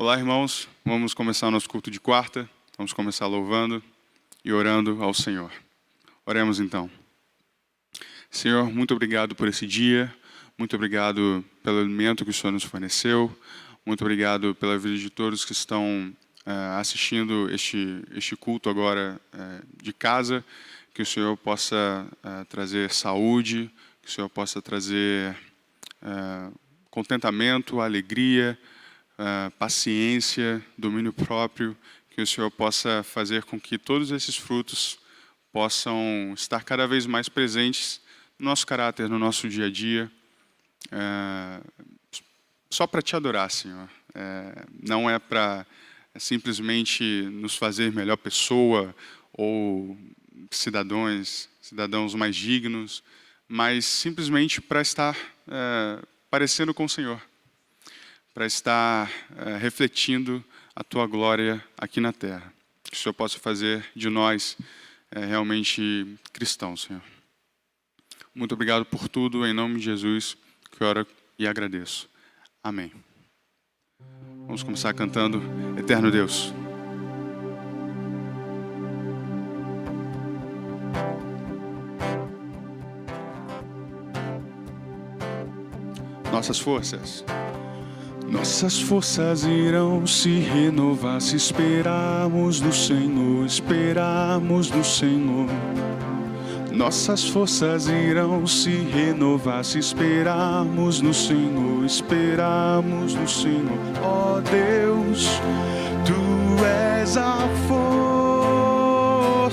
Olá, irmãos. Vamos começar o nosso culto de quarta. Vamos começar louvando e orando ao Senhor. Oremos então. Senhor, muito obrigado por esse dia. Muito obrigado pelo alimento que o Senhor nos forneceu. Muito obrigado pela vida de todos que estão assistindo este culto agora de casa. Que o Senhor possa trazer saúde, que o Senhor possa trazer contentamento, alegria, paciência, domínio próprio, que o Senhor possa fazer com que todos esses frutos possam estar cada vez mais presentes no nosso caráter, no nosso dia a dia, só para te adorar, Senhor. Não é para simplesmente nos fazer melhor pessoa ou cidadãos mais dignos, mas simplesmente para estar parecendo com o Senhor, para estar refletindo a Tua glória aqui na terra. Que o Senhor possa fazer de nós realmente cristãos, Senhor. Muito obrigado por tudo, em nome de Jesus, que eu oro e agradeço. Amém. Vamos começar cantando Eterno Deus. Nossas forças irão se renovar se esperarmos no Senhor, esperarmos no Senhor. Nossas forças irão se renovar se esperarmos no Senhor, esperarmos no Senhor. Ó Deus, Tu és a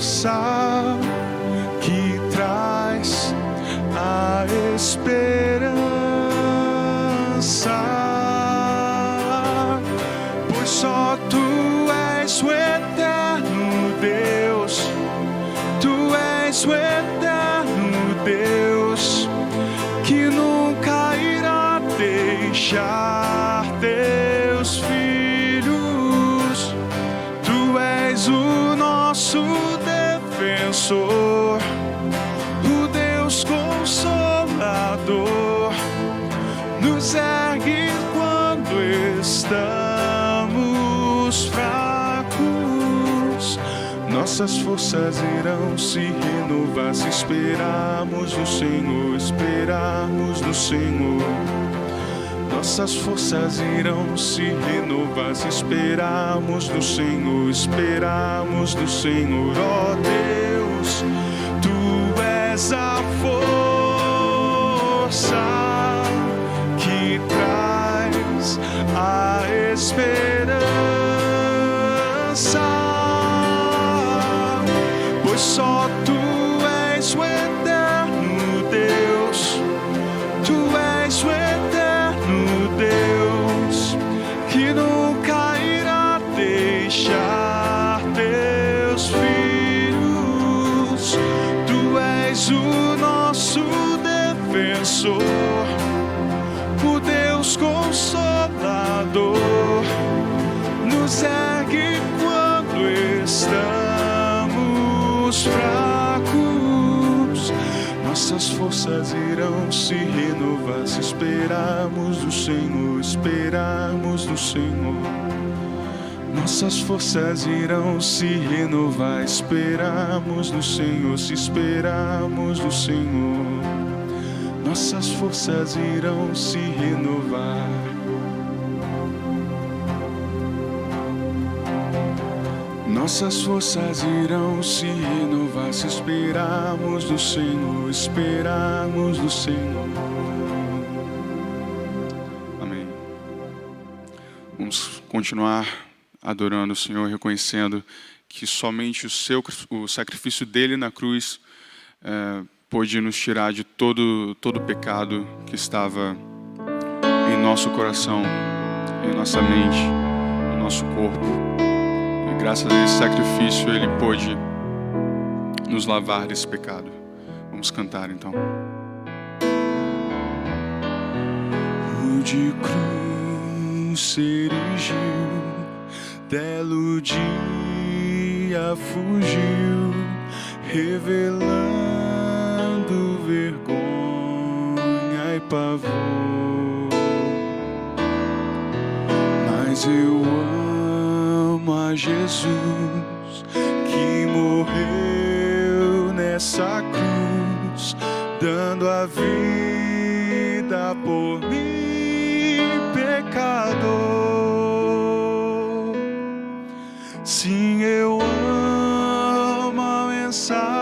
força que traz a esperança. Só Tu és o eterno Deus, Tu és o eterno Deus, que nunca irá deixar Teus filhos. Tu és o nosso defensor, o Deus Consolador, nos ergue quando estamos fracos. Nossas forças irão se renovar se esperarmos no Senhor, esperarmos no Senhor. Nossas forças irão se renovar se esperarmos no Senhor, esperarmos no Senhor. Ó Deus, Tu és a força que traz a esperança, pois só Tu és o eterno Deus, Tu és o eterno Deus, que nunca irá deixar Teus filhos. Tu és o nosso defensor, o Deus Consolador, nos ergue quando estamos fracos. Nossas forças irão se renovar se esperarmos no Senhor, esperarmos no Senhor. Nossas forças irão se renovar, esperarmos no Senhor, se esperarmos no Senhor. Nossas forças irão se renovar. Nossas forças irão se renovar se esperarmos no Senhor, esperarmos no Senhor. Amém. Vamos continuar adorando o Senhor, reconhecendo que somente o sacrifício dele na cruz pôde nos tirar de todo pecado que estava em nosso coração, em nossa mente, no nosso corpo. E graças a esse sacrifício, Ele pôde nos lavar desse pecado. Vamos cantar então. De cruz se erigiu, belo dia fugiu, revelando vergonha e pavor. Mas eu amo a Jesus que morreu nessa cruz, dando a vida por mim, pecador. Sim, eu amo a mensagem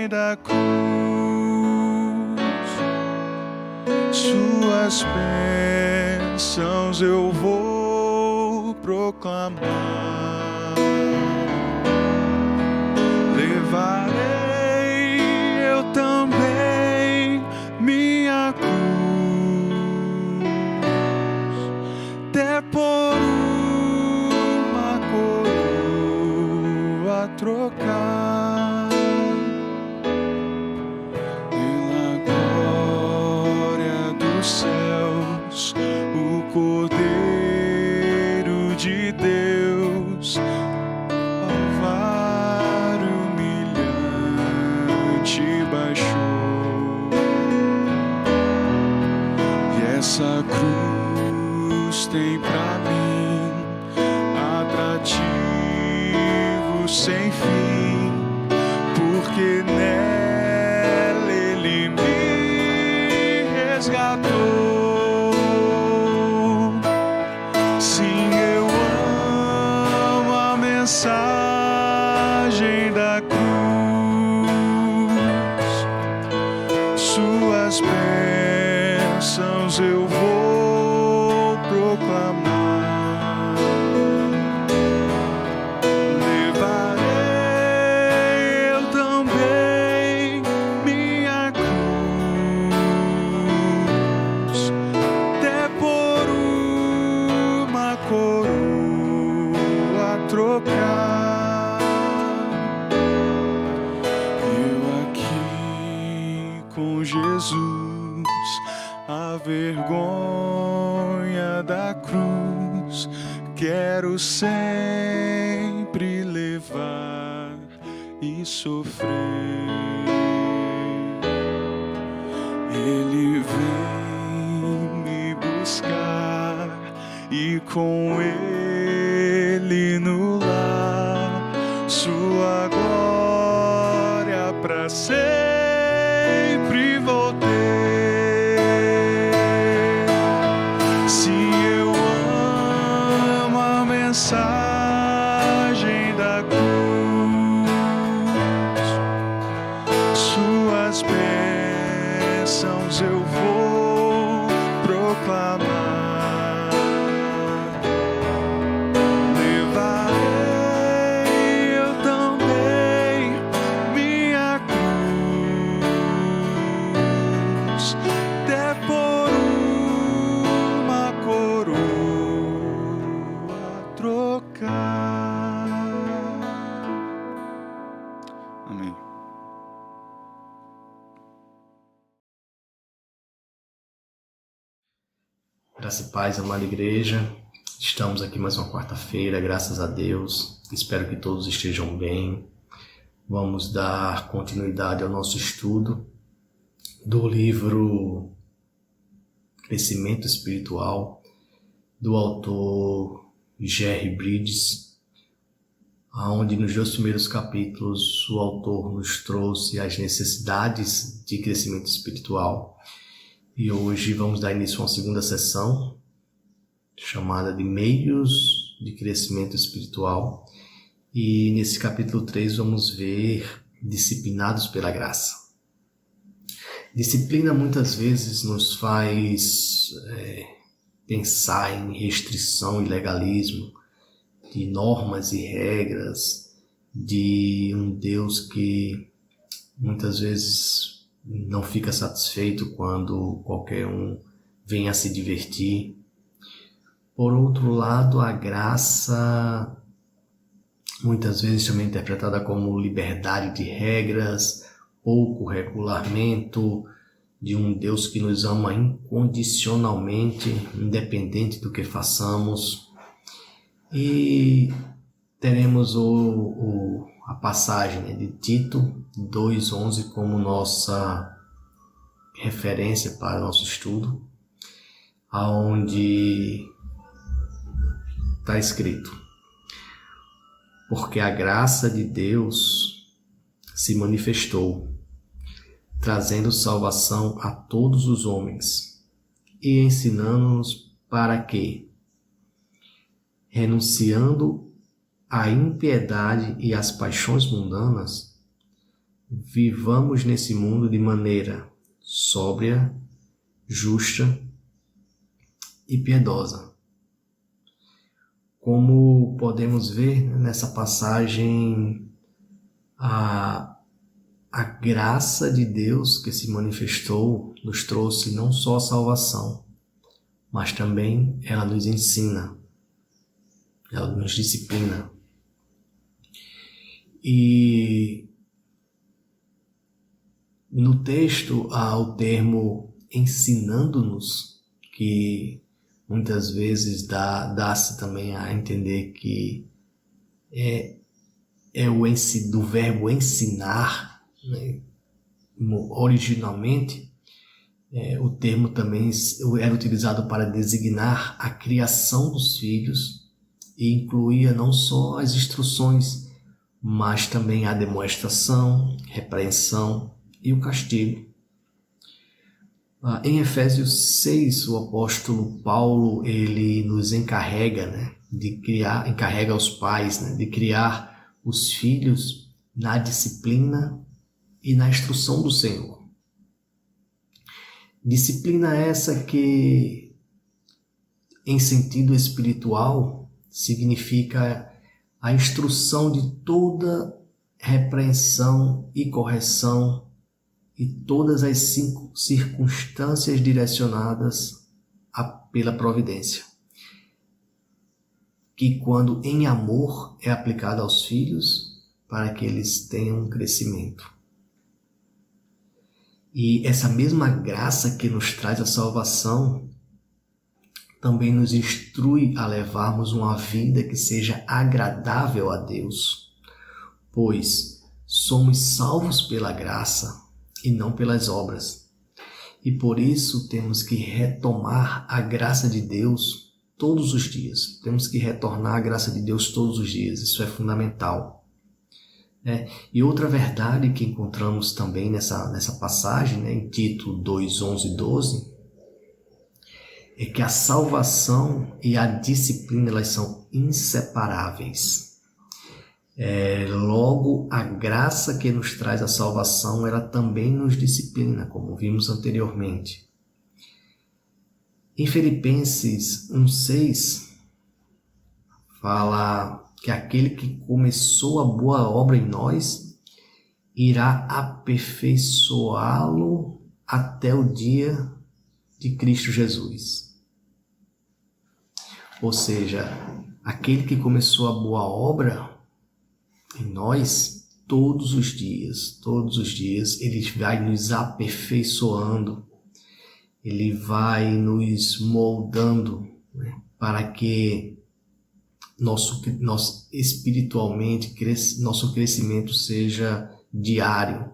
da cruz, suas bênçãos eu vou proclamar. Levarei eu também minha cruz, até por uma coroa trocar. Pela glória dos céus, o Cordeiro de Deus, Calvário humilhante baixou. E essa cruz tem pra mim atrativo sem fim, porque nela Ele me resgatou. Sim, eu amo a mensagem da cruz, suas bênçãos eu vou proclamar. Levarei eu também minha cruz, até por uma coroa trocar. Eu aqui com Jesus, a vergonha da cruz, quero sempre levar e sofrer. Ele vem me buscar e com Ele no lar, sua glória pra sempre vou ter. Sim, eu amo a mensagem da cruz, suas bênçãos eu vou proclamar. Levarei eu também minha cruz, até por uma coroa trocar. Amém. Graça e paz, amada igreja. Estamos aqui mais uma quarta-feira, graças a Deus. Espero que todos estejam bem. Vamos dar continuidade ao nosso estudo do livro Crescimento Espiritual, do autor Jerry Bridges, onde nos 2 primeiros capítulos o autor nos trouxe as necessidades de crescimento espiritual. E hoje vamos dar início a uma segunda sessão, chamada de Meios de Crescimento Espiritual. E nesse capítulo 3 vamos ver Disciplinados pela Graça. Disciplina muitas vezes nos faz pensar em restrição e legalismo, de normas e regras, de um Deus que muitas vezes não fica satisfeito quando qualquer um vem a se divertir. Por outro lado, a graça, muitas vezes também interpretada como liberdade de regras, pouco regulamento, de um Deus que nos ama incondicionalmente, independente do que façamos. E teremos a passagem de Tito 2:11 como nossa referência para o nosso estudo, onde está escrito: porque a graça de Deus se manifestou, trazendo salvação a todos os homens e ensinando-nos para que, renunciando à impiedade e às paixões mundanas, vivamos nesse mundo de maneira sóbria, justa e piedosa. Como podemos ver nessa passagem, a graça de Deus que se manifestou nos trouxe não só a salvação, mas também ela nos ensina, ela nos disciplina. E no texto há o termo ensinando-nos, que muitas vezes dá-se também a entender que é do verbo ensinar, né? Originalmente, o termo também era utilizado para designar a criação dos filhos e incluía não só as instruções, mas também a demonstração, repreensão e o castigo. Em Efésios 6, o apóstolo Paulo ele nos encarrega, né, encarrega aos pais, né, de criar os filhos na disciplina e na instrução do Senhor. Disciplina essa que, em sentido espiritual, significa a instrução de toda repreensão e correção e todas as 5 circunstâncias direcionadas pela providência, que quando em amor é aplicada aos filhos para que eles tenham um crescimento. E essa mesma graça que nos traz a salvação também nos instrui a levarmos uma vida que seja agradável a Deus, pois somos salvos pela graça e não pelas obras. E por isso temos que retomar a graça de Deus todos os dias. Temos que retornar à graça de Deus todos os dias. Isso é fundamental. E outra verdade que encontramos também nessa passagem, né, em Tito 2, 11 e 12, é que a salvação e a disciplina elas são inseparáveis. Logo, a graça que nos traz a salvação, ela também nos disciplina, como vimos anteriormente. Em Filipenses 1,6, fala que aquele que começou a boa obra em nós, irá aperfeiçoá-lo até o dia de Cristo Jesus. Ou seja, aquele que começou a boa obra em nós, todos os dias, ele vai nos aperfeiçoando, ele vai nos moldando, né, para que espiritualmente, nosso crescimento seja diário.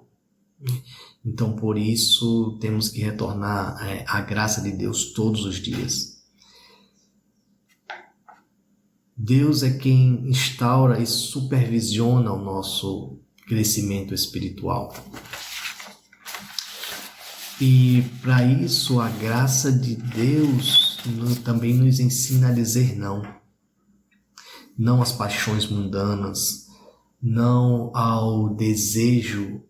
Então, por isso, temos que retornar à graça de Deus todos os dias. Deus é quem instaura e supervisiona o nosso crescimento espiritual. E para isso, a graça de Deus também nos ensina a dizer não. Não às paixões mundanas, não ao desejo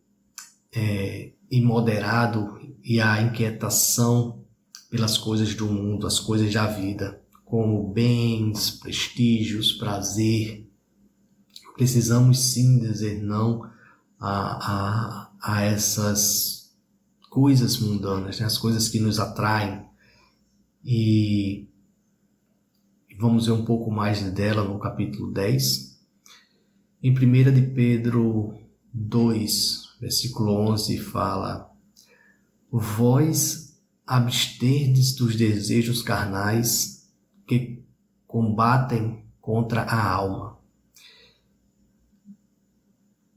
imoderado e à inquietação pelas coisas do mundo, as coisas da vida, como bens, prestígios, prazer. Precisamos sim dizer não a essas coisas mundanas, né? As coisas que nos atraem. E vamos ver um pouco mais dela no capítulo 10. Em 1 de Pedro 2, versículo 11, fala: vós absterdes dos desejos carnais que combatem contra a alma.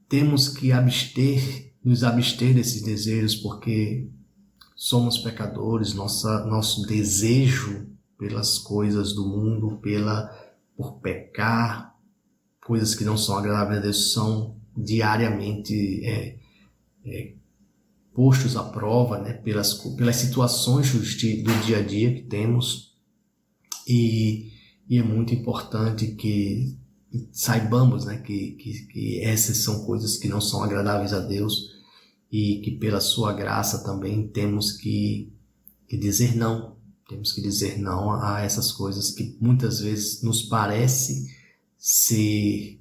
Temos que nos abster desses desejos porque somos pecadores, nosso desejo pelas coisas do mundo, pela por pecar, coisas que não são agradáveis a Deus, são diariamente postos à prova, né, pelas situações do dia a dia que temos, e é muito importante que saibamos, né, que essas são coisas que não são agradáveis a Deus, e que pela sua graça também temos que dizer não. Temos que dizer não a essas coisas que muitas vezes nos parecem ser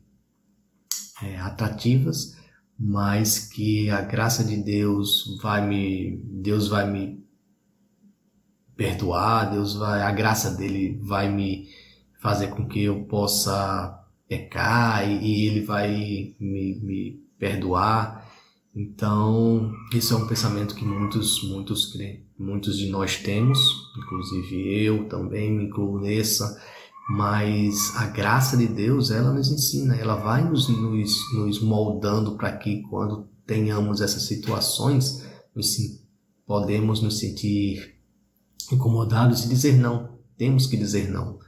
atrativas, mas que a graça de Deus vai me perdoar, a graça dele vai me fazer com que eu possa pecar, e ele vai me perdoar. Então, isso é um pensamento que muitos de nós temos, inclusive eu também me incluo nessa, mas a graça de Deus, ela nos ensina, ela vai nos moldando para que quando tenhamos essas situações, podemos nos sentir incomodados e dizer não. Temos que dizer não.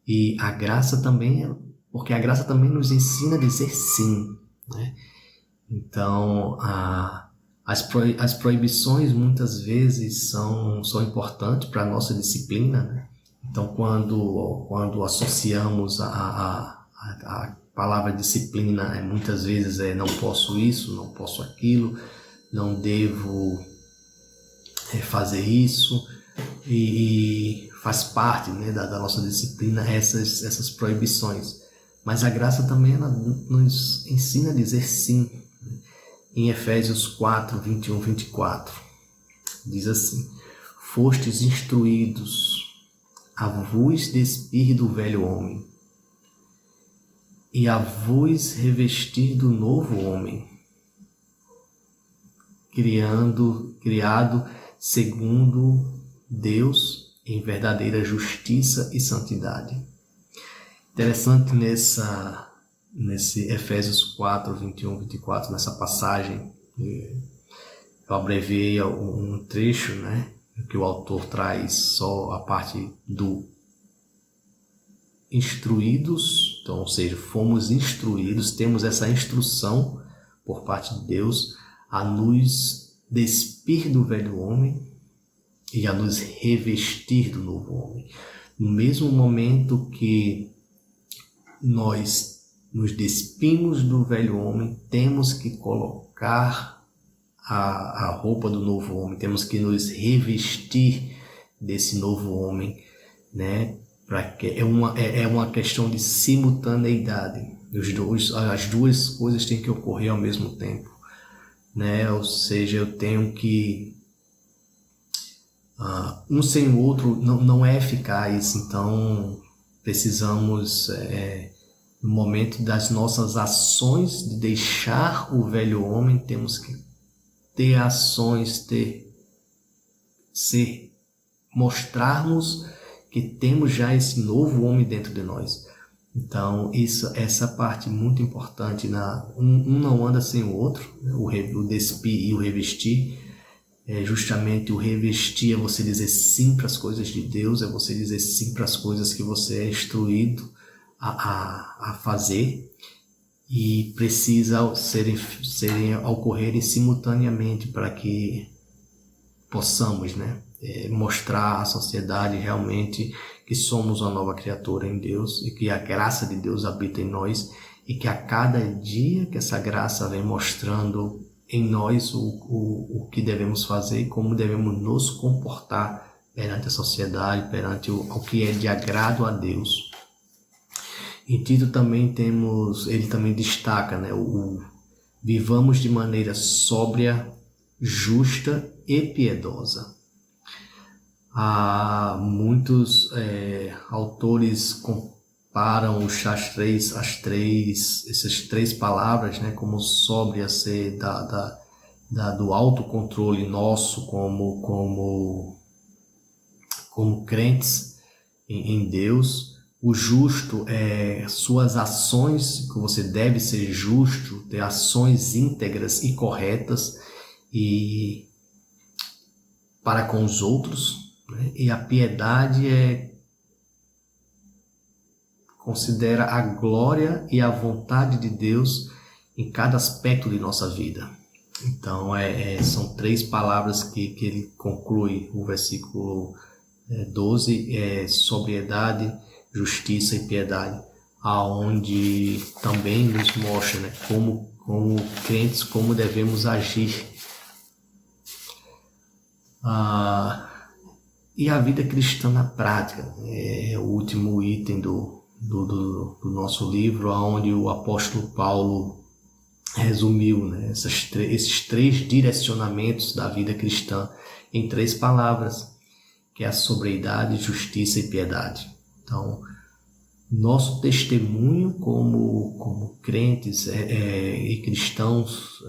E a graça também, porque a graça também nos ensina a dizer sim, né? Então, as proibições muitas vezes são importantes para a nossa disciplina, né? Então, quando associamos a palavra disciplina, muitas vezes não posso isso, não posso aquilo, não devo fazer isso, e faz parte, né, da nossa disciplina essas proibições. Mas a graça também ela nos ensina a dizer sim. Em Efésios 4, 21, 24, diz assim: fostes instruídos a vos despir do velho homem e a vos revestir do novo homem, criado segundo Deus em verdadeira justiça e santidade. Interessante nesse Efésios 4, 21, 24, nessa passagem, eu abreviei um trecho, né, que o autor traz só a parte do instruídos, então, ou seja, fomos instruídos, temos essa instrução por parte de Deus a nos despir do velho homem e a nos revestir do novo homem. No mesmo momento que nós nos despimos do velho homem, temos que colocar a roupa do novo homem, temos que nos revestir desse novo homem, né? É uma questão de simultaneidade. As duas coisas têm que ocorrer ao mesmo tempo, né? Ou seja, eu tenho que um sem o outro não é eficaz. Então precisamos no momento das nossas ações de deixar o velho homem, temos que ter ações, mostrarmos que temos já esse novo homem dentro de nós. Então, essa parte muito importante, um não anda sem o outro, né? O despir e o revestir. Justamente o revestir é você dizer sim para as coisas de Deus, é você dizer sim para as coisas que você é instruído a fazer, e precisa ocorrerem simultaneamente para que possamos, né, mostrar à sociedade realmente que somos uma nova criatura em Deus, e que a graça de Deus habita em nós, e que a cada dia que essa graça vem mostrando em nós o que devemos fazer e como devemos nos comportar perante a sociedade, perante o que é de agrado a Deus. Em Tito também ele também destaca, né, vivamos de maneira sóbria, justa e piedosa. Muitos autores comparam essas três palavras, né, como sóbria ser do autocontrole nosso como crentes em Deus. O justo é suas ações, que você deve ser justo, ter ações íntegras e corretas e para com os outros, né? E a piedade considera a glória e a vontade de Deus em cada aspecto de nossa vida. Então, são 3 palavras que ele conclui o versículo 12, sobriedade, justiça e piedade, aonde também nos mostra, né, como crentes, como devemos agir. E a vida cristã na prática é o último item do nosso livro, onde o apóstolo Paulo resumiu, né, esses 3 direcionamentos da vida cristã em 3 palavras, que é a sobriedade, justiça e piedade. Então, nosso testemunho como crentes e cristãos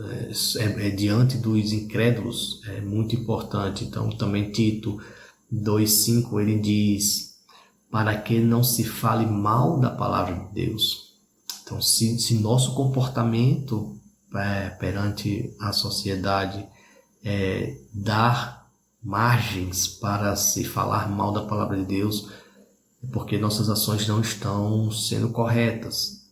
diante dos incrédulos é muito importante. Então, também Tito 2,5 ele diz: para que não se fale mal da palavra de Deus. Então, se nosso comportamento perante a sociedade dar margens para se falar mal da palavra de Deus, é porque nossas ações não estão sendo corretas.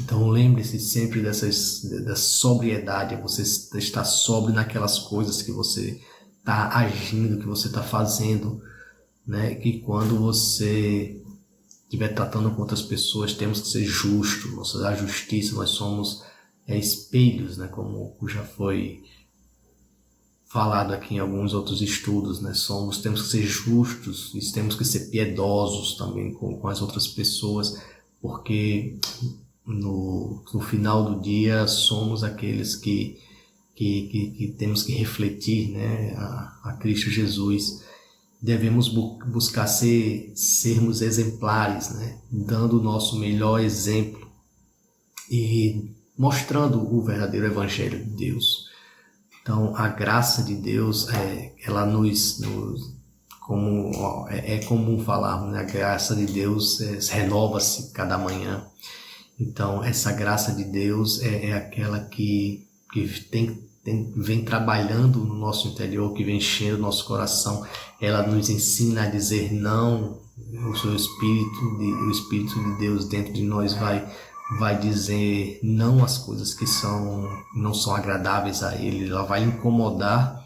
Então, lembre-se sempre da sobriedade, você estar sóbrio naquelas coisas que você está agindo, que você está fazendo, né? Que quando você estiver tratando com outras pessoas, temos que ser justos. A justiça, nós somos espelhos, né? Como já foi falado aqui em alguns outros estudos, né? Temos que ser justos e temos que ser piedosos também com as outras pessoas, porque no final do dia somos aqueles que temos que refletir, né, a Cristo Jesus. Devemos buscar sermos exemplares, né, dando o nosso melhor exemplo e mostrando o verdadeiro Evangelho de Deus. Então, a graça de Deus, ela é comum falarmos, né, a graça de Deus renova-se cada manhã. Então, essa graça de Deus é aquela que vem trabalhando no nosso interior, que vem enchendo o nosso coração. Ela nos ensina a dizer não. O Espírito de Deus dentro de nós vai dizer não às coisas que não são agradáveis a Ele. Ela vai incomodar,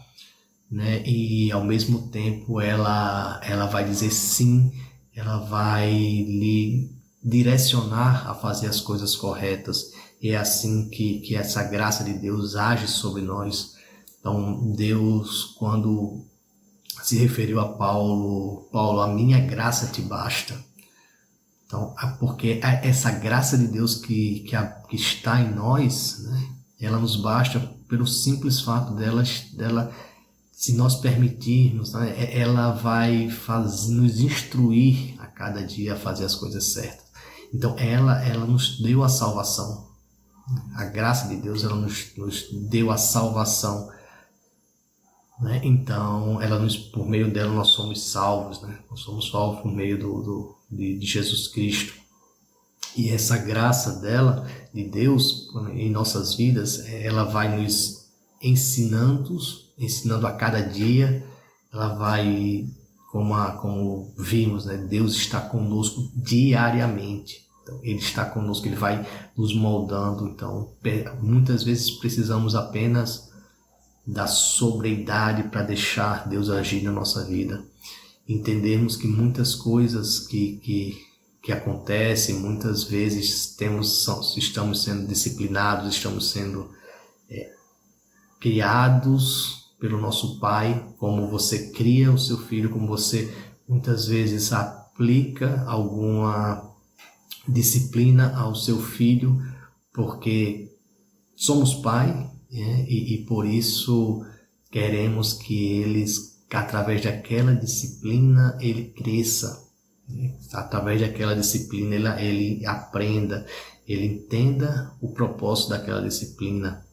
né? E ao mesmo tempo ela vai dizer sim. Ela vai lhe direcionar a fazer as coisas corretas. E é assim que essa graça de Deus age sobre nós. Então, Deus, quando se referiu a Paulo, a minha graça te basta. Então, porque essa graça de Deus que está em nós, né, ela nos basta pelo simples fato dela, se nós permitirmos, né, ela vai nos instruir a cada dia a fazer as coisas certas. Então, ela nos deu a salvação. A graça de Deus, ela nos deu a salvação, né? Então, por meio dela nós somos salvos, né? Nós somos salvos por meio de Jesus Cristo. E essa graça dela, de Deus, em nossas vidas, ela vai nos ensinando a cada dia. Ela vai, como vimos, né? Deus está conosco diariamente. Então, Ele está conosco, Ele vai nos moldando. Então, muitas vezes precisamos apenas da sobriedade para deixar Deus agir na nossa vida. Entendermos que muitas coisas que acontecem, muitas vezes estamos sendo disciplinados, estamos sendo criados pelo nosso Pai, como você cria o seu filho, como você muitas vezes aplica alguma disciplina ao seu filho, porque somos pai, né? E por isso queremos que através daquela disciplina ele cresça, né? Através daquela disciplina ele aprenda, ele entenda o propósito daquela disciplina,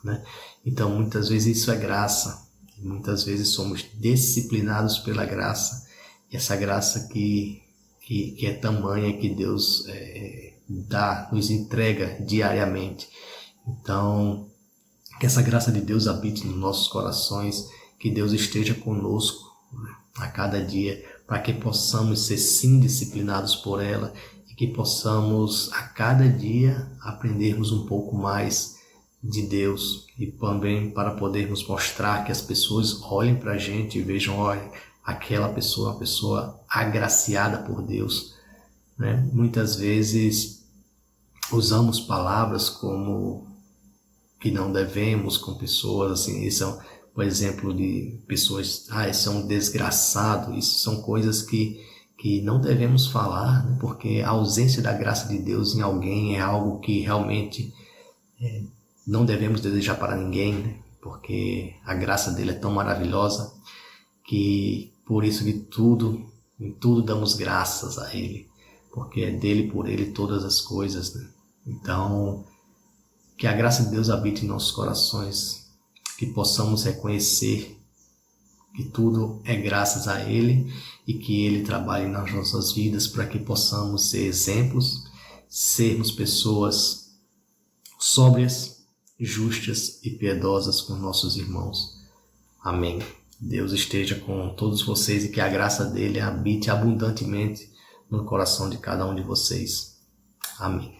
né? Então muitas vezes isso é graça, muitas vezes somos disciplinados pela graça, e essa graça que é tamanha, que Deus nos entrega diariamente. Então, que essa graça de Deus habite nos nossos corações, que Deus esteja conosco, né, a cada dia, para que possamos ser sim disciplinados por ela, e que possamos a cada dia aprendermos um pouco mais de Deus e também para podermos mostrar que as pessoas olhem para a gente e vejam, olha, aquela pessoa, uma pessoa agraciada por Deus, né? Muitas vezes usamos palavras como que não devemos com pessoas, assim, isso é, por exemplo, de pessoas, esse é um desgraçado, isso são coisas que não devemos falar, né? Porque a ausência da graça de Deus em alguém é algo que realmente não devemos desejar para ninguém, né? Porque a graça dele é tão maravilhosa que por isso que em tudo damos graças a ele, porque é dele, por ele, todas as coisas, né? Então, que a graça de Deus habite em nossos corações, que possamos reconhecer que tudo é graças a ele e que ele trabalhe nas nossas vidas para que possamos ser exemplos, sermos pessoas sóbrias, justas e piedosas com nossos irmãos. Amém. Deus esteja com todos vocês e que a graça dele habite abundantemente no coração de cada um de vocês. Amém.